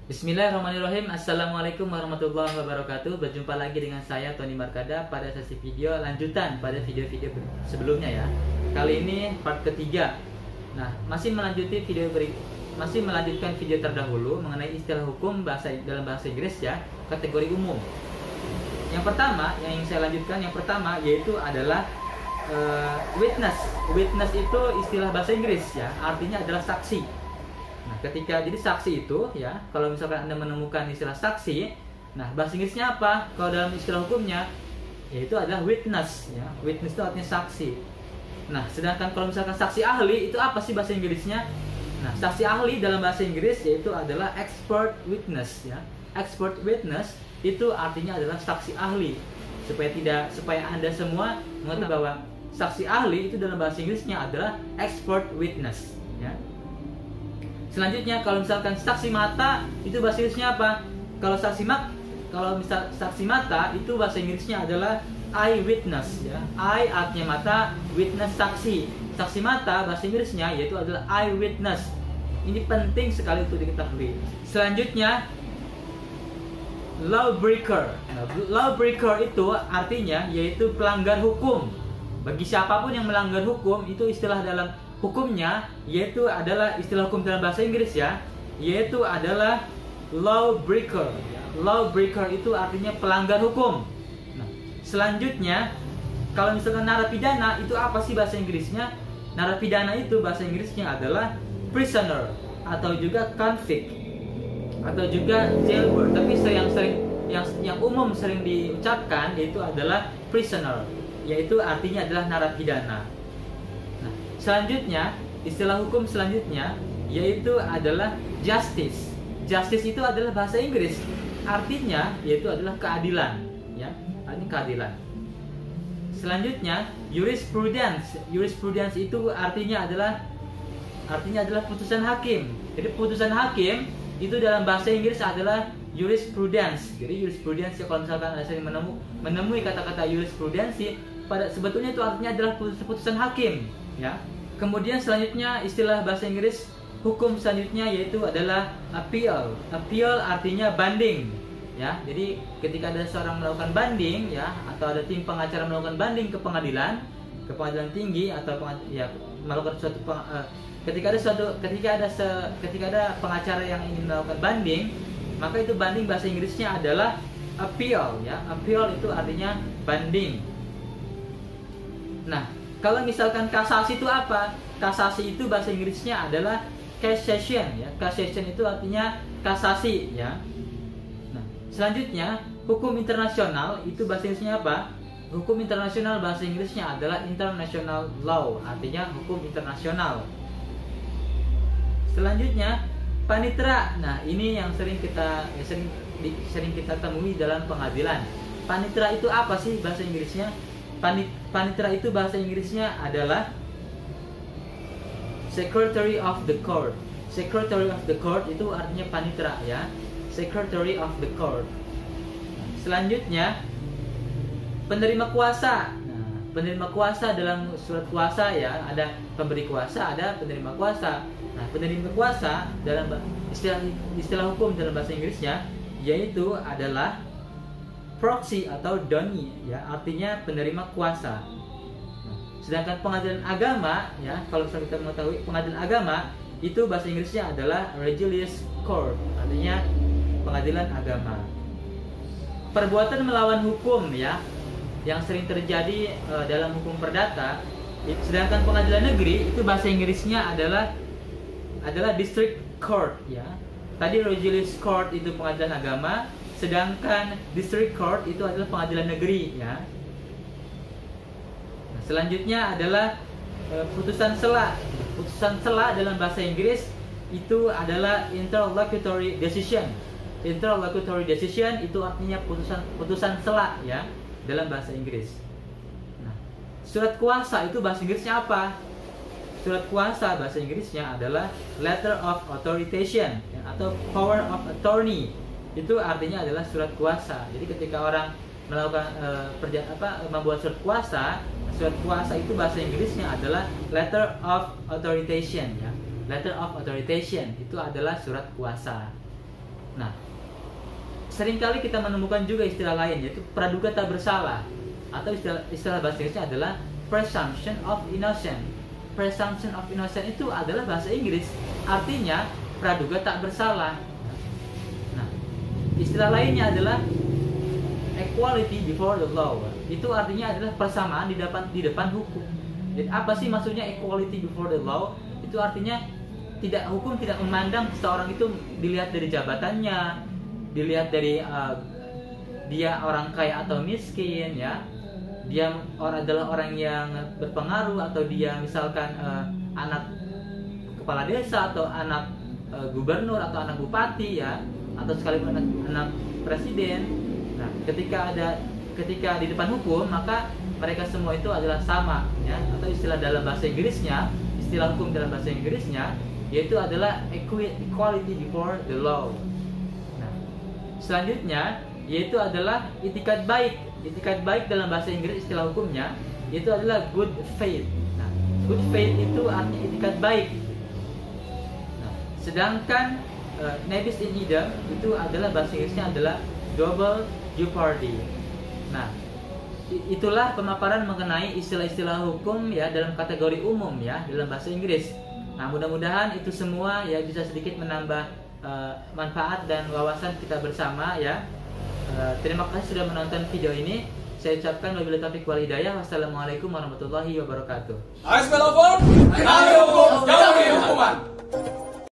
Bismillahirrahmanirrahim. Assalamualaikum warahmatullahi wabarakatuh. Berjumpa lagi dengan saya Tony Markada pada sesi video lanjutan pada video-video sebelumnya ya. Kali ini part ketiga. Nah, masih melanjutkan video terdahulu mengenai istilah hukum dalam bahasa Inggris ya, kategori umum. Yang pertama yang ingin saya lanjutkan yaitu adalah witness. Witness itu istilah bahasa Inggris ya, artinya adalah saksi. Nah, jadi saksi itu ya, kalau misalkan Anda menemukan istilah saksi, nah bahasa Inggrisnya apa? Kalau dalam istilah hukumnya yaitu adalah witness ya. Witness itu artinya saksi. Nah, sedangkan kalau misalkan saksi ahli itu apa sih bahasa Inggrisnya? Nah, saksi ahli dalam bahasa Inggris yaitu adalah expert witness ya. Expert witness itu artinya adalah saksi ahli. Supaya Anda semua mengetahui bahwa saksi ahli itu dalam bahasa Inggrisnya adalah expert witness ya. Selanjutnya kalau misalkan saksi mata itu bahasa Inggrisnya apa? Kalau saksi mata itu bahasa Inggrisnya adalah eye witness ya. Eye artinya mata, witness saksi. Saksi mata bahasa Inggrisnya yaitu adalah eye witness. Ini penting sekali untuk diketahui. Selanjutnya lawbreaker. Nah, lawbreaker itu artinya yaitu pelanggar hukum. Bagi siapapun yang melanggar hukum itu istilah dalam hukumnya yaitu adalah istilah hukum dalam bahasa Inggris ya, yaitu adalah lawbreaker. Lawbreaker itu artinya pelanggar hukum. Nah, selanjutnya kalau misalkan narapidana itu apa sih bahasa Inggrisnya? Narapidana itu bahasa Inggrisnya adalah prisoner atau juga convict atau juga jailbird. Tapi yang umum sering diucapkan yaitu adalah prisoner, yaitu artinya adalah narapidana. Nah, selanjutnya istilah hukum selanjutnya yaitu adalah justice. Justice itu adalah bahasa Inggris, artinya yaitu adalah keadilan ya, artinya keadilan. Selanjutnya jurisprudence. Jurisprudence itu artinya adalah putusan hakim. Jadi putusan hakim itu dalam bahasa Inggris adalah jurisprudence. Jadi jurisprudence kalau misalkan Anda sering menemui kata-kata jurisprudensi, sebetulnya itu artinya adalah putusan hakim ya. Kemudian selanjutnya istilah bahasa Inggris hukum selanjutnya yaitu adalah appeal. Appeal artinya banding ya. Jadi ketika ada seorang melakukan banding ya, atau ada tim pengacara melakukan banding ke pengadilan tinggi atau melakukan suatu ketika ada pengacara yang ingin melakukan banding, maka itu banding bahasa Inggrisnya adalah appeal ya. Appeal itu artinya banding. Nah, kalau misalkan kasasi itu apa? Kasasi itu bahasa Inggrisnya adalah cassation ya. Cassation itu artinya kasasi ya. Nah, selanjutnya hukum internasional itu bahasa Inggrisnya apa? Hukum internasional bahasa Inggrisnya adalah international law, artinya hukum internasional. Selanjutnya panitera. Nah, ini yang sering kita temui dalam pengadilan. Panitera itu apa sih bahasa Inggrisnya? Panitera itu bahasa Inggrisnya adalah Secretary of the Court. Secretary of the Court itu artinya panitera ya. Secretary of the Court. Selanjutnya penerima kuasa. Nah, penerima kuasa dalam surat kuasa ya, ada pemberi kuasa, ada penerima kuasa. Nah, penerima kuasa dalam istilah hukum dalam bahasa Inggrisnya yaitu adalah proxy atau donee ya, artinya penerima kuasa. Nah, sedangkan pengadilan agama ya, kalau kita mengetahui pengadilan agama itu bahasa Inggrisnya adalah religious court, artinya pengadilan agama. Perbuatan melawan hukum ya, yang sering terjadi dalam hukum perdata. Sedangkan pengadilan negeri itu bahasa Inggrisnya adalah district court ya. Tadi religious court itu pengadilan agama, sedangkan district court itu adalah pengadilan negeri ya. Nah, selanjutnya adalah putusan sela. Putusan sela dalam bahasa Inggris itu adalah interlocutory decision. Interlocutory decision itu artinya putusan sela ya dalam bahasa Inggris. Nah, surat kuasa itu bahasa Inggrisnya apa? Surat kuasa bahasa Inggrisnya adalah letter of authorization ya, atau power of attorney. Itu artinya adalah surat kuasa. Jadi ketika orang melakukan membuat surat kuasa itu bahasa Inggrisnya adalah letter of authorization ya. Letter of authorization itu adalah surat kuasa. Nah, seringkali kita menemukan juga istilah lain, yaitu praduga tak bersalah, atau istilah bahasa Inggrisnya adalah presumption of innocence. Presumption of innocence itu adalah bahasa Inggris, artinya praduga tak bersalah. Nah, istilah lainnya adalah equality before the law. Itu artinya adalah persamaan di depan hukum. Jadi apa sih maksudnya equality before the law? Itu artinya hukum tidak memandang seseorang itu dilihat dari jabatannya, dilihat dari dia orang kaya atau miskin, ya, dia adalah orang yang berpengaruh, atau dia misalkan anak kepala desa, atau anak gubernur, atau anak bupati, ya, atau sekalipun anak presiden. Nah, ketika di depan hukum, maka mereka semua itu adalah sama, ya, atau istilah dalam bahasa Inggrisnya, istilah hukum dalam bahasa Inggrisnya yaitu adalah equality before the law. Nah, selanjutnya yaitu adalah itikat baik. Itikat baik dalam bahasa Inggris istilah hukumnya yaitu adalah good faith. Nah, good faith itu artinya itikat baik. Nah, sedangkan nebis in idem itu adalah bahasa Inggrisnya adalah double jeopardy. Nah, itulah pemaparan mengenai istilah-istilah hukum, ya, dalam kategori umum, ya, dalam bahasa Inggris. Nah, mudah-mudahan itu semua ya bisa sedikit menambah manfaat dan wawasan kita bersama, ya. Terima kasih sudah menonton video ini. Saya ucapkan wabillahi taufiq wal hidayah. Wassalamualaikum warahmatullahi wabarakatuh. Ayo hukum, jauhi hukuman.